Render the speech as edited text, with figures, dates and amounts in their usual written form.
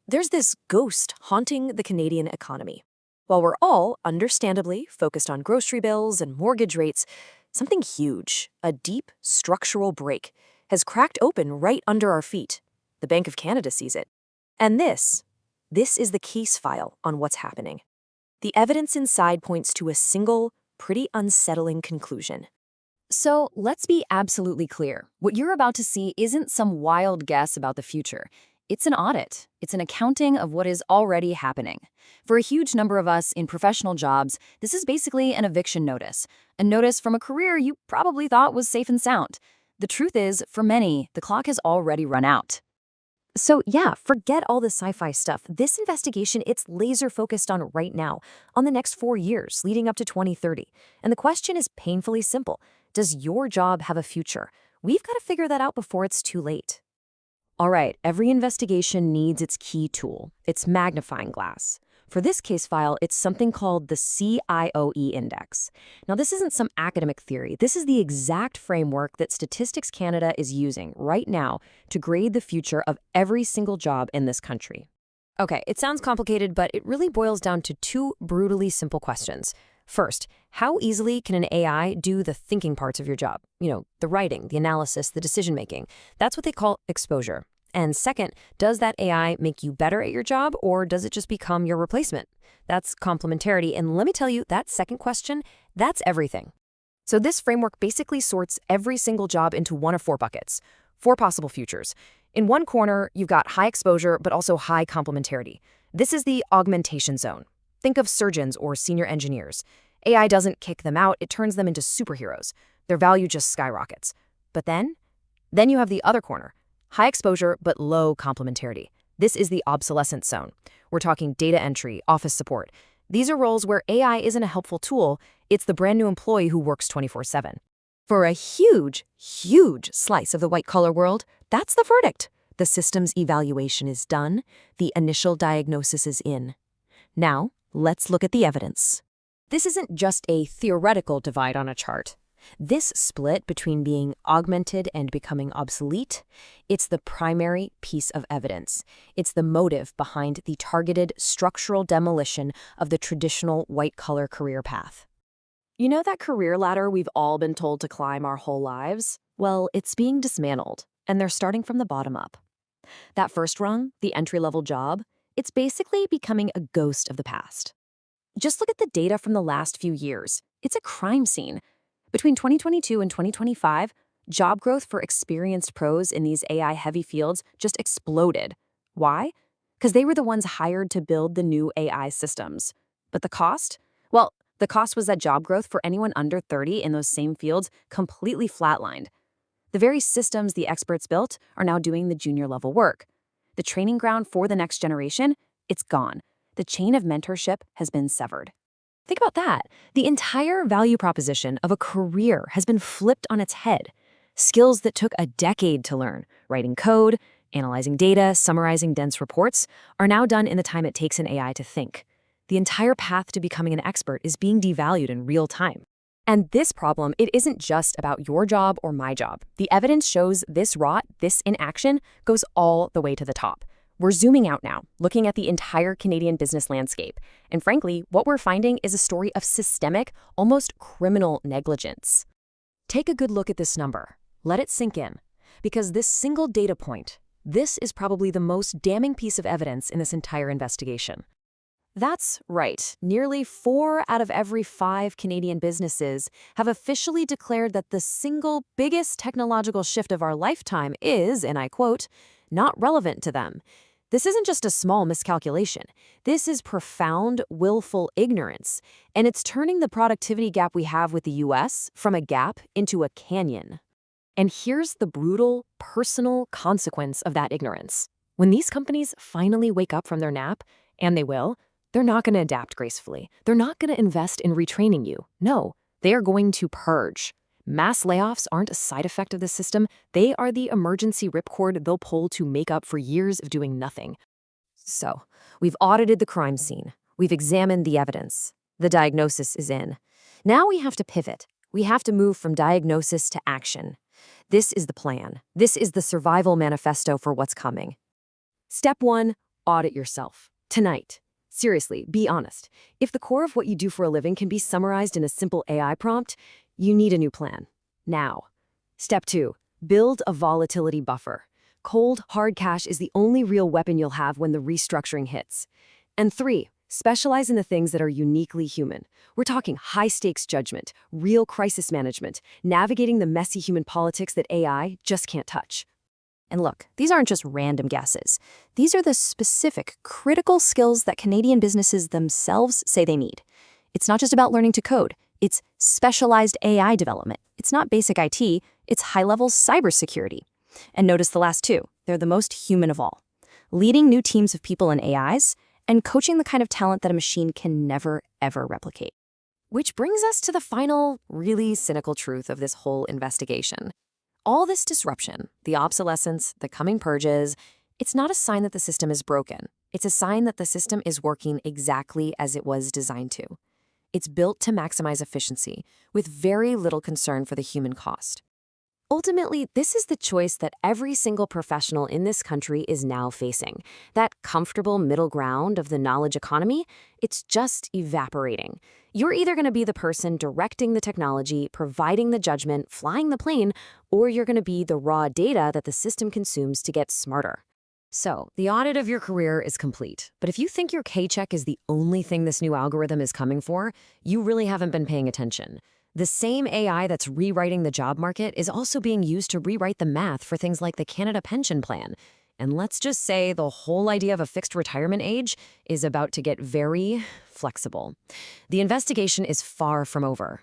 There's this ghost haunting the Canadian economy. While we're all, understandably, focused on grocery bills and mortgage rates, something huge, a deep structural break, has cracked open right under our feet. The Bank of Canada sees it. And this is the case file on what's happening. The evidence inside points to a single, pretty unsettling conclusion. So let's be absolutely clear. What you're about to see isn't some wild guess about the future. It's an audit. It's an accounting of what is already happening. For a huge number of us in professional jobs, this is basically an eviction notice, a notice from a career you probably thought was safe and sound. The truth is, for many, the clock has already run out. So yeah, forget all the sci-fi stuff. This investigation, it's laser focused on right now, on the next 4 years, leading up to 2030. And the question is painfully simple. Does your job have a future? We've got to figure that out before it's too late. All right, every investigation needs its key tool, its magnifying glass. For this case file, it's something called the C-AIOE Index. Now, this isn't some academic theory. This is the exact framework that Statistics Canada is using right now to grade the future of every single job in this country. Okay, it sounds complicated, but it really boils down to two brutally simple questions. First, how easily can an AI do the thinking parts of your job? The writing, the analysis, the decision-making. That's what they call exposure. And second, does that AI make you better at your job, or does it just become your replacement? That's complementarity, and let me tell you, that second question, that's everything. So this framework basically sorts every single job into one of four buckets, four possible futures. In one corner, you've got high exposure, but also high complementarity. This is the augmentation zone. Think of surgeons or senior engineers. AI doesn't kick them out, it turns them into superheroes. Their value just skyrockets. But then you have the other corner. High exposure, but low complementarity. This is the obsolescence zone. We're talking data entry, office support. These are roles where AI isn't a helpful tool, it's the brand new employee who works 24/7. For a huge, huge slice of the white-collar world, that's the verdict. The systems evaluation is done, the initial diagnosis is in. Now, let's look at the evidence. This isn't just a theoretical divide on a chart. This split between being augmented and becoming obsolete, it's the primary piece of evidence. It's the motive behind the targeted structural demolition of the traditional white-collar career path. You know that career ladder we've all been told to climb our whole lives? Well, it's being dismantled, and they're starting from the bottom up. That first rung, the entry-level job, it's basically becoming a ghost of the past. Just look at the data from the last few years. It's a crime scene. Between 2022 and 2025, job growth for experienced pros in these AI-heavy fields just exploded. Why? Because they were the ones hired to build the new AI systems. But the cost? Well, the cost was that job growth for anyone under 30 in those same fields completely flatlined. The very systems the experts built are now doing the junior-level work. The training ground for the next generation, it's gone. The chain of mentorship has been severed. Think about that. The entire value proposition of a career has been flipped on its head. Skills that took a decade to learn, writing code, analyzing data, summarizing dense reports, are now done in the time it takes an AI to think. The entire path to becoming an expert is being devalued in real time. And this problem, it isn't just about your job or my job. The evidence shows this rot, this inaction, goes all the way to the top. We're zooming out now, looking at the entire Canadian business landscape. And frankly, what we're finding is a story of systemic, almost criminal negligence. Take a good look at this number. Let it sink in. Because this single data point, this is probably the most damning piece of evidence in this entire investigation. That's right. Nearly 4 out of every 5 Canadian businesses have officially declared that the single biggest technological shift of our lifetime is, and I quote, not relevant to them. This isn't just a small miscalculation. This is profound, willful ignorance, and it's turning the productivity gap we have with the US from a gap into a canyon. And here's the brutal, personal consequence of that ignorance. When these companies finally wake up from their nap, and they will, they're not going to adapt gracefully. They're not going to invest in retraining you. No, they are going to purge. Mass layoffs aren't a side effect of the system. They are the emergency ripcord they'll pull to make up for years of doing nothing. So, we've audited the crime scene. We've examined the evidence. The diagnosis is in. Now we have to pivot. We have to move from diagnosis to action. This is the plan. This is the survival manifesto for what's coming. Step 1, audit yourself. Tonight. Seriously, be honest. If the core of what you do for a living can be summarized in a simple AI prompt, you need a new plan. Now. Step 2, build a volatility buffer. Cold, hard cash is the only real weapon you'll have when the restructuring hits. And 3, specialize in the things that are uniquely human. We're talking high-stakes judgment, real crisis management, navigating the messy human politics that AI just can't touch. And look, these aren't just random guesses. These are the specific, critical skills that Canadian businesses themselves say they need. It's not just about learning to code. It's specialized AI development. It's not basic IT. It's high-level cybersecurity. And notice the last two. They're the most human of all. Leading new teams of people in AIs and coaching the kind of talent that a machine can never, ever replicate. Which brings us to the final, really cynical truth of this whole investigation. All this disruption, the obsolescence, the coming purges, it's not a sign that the system is broken. It's a sign that the system is working exactly as it was designed to. It's built to maximize efficiency, with very little concern for the human cost. Ultimately, this is the choice that every single professional in this country is now facing. That comfortable middle ground of the knowledge economy, it's just evaporating. You're either going to be the person directing the technology, providing the judgment, flying the plane, or you're going to be the raw data that the system consumes to get smarter. So, the audit of your career is complete. But if you think your paycheck is the only thing this new algorithm is coming for, you really haven't been paying attention. The same AI that's rewriting the job market is also being used to rewrite the math for things like the Canada Pension Plan. And let's just say the whole idea of a fixed retirement age is about to get very flexible. The investigation is far from over.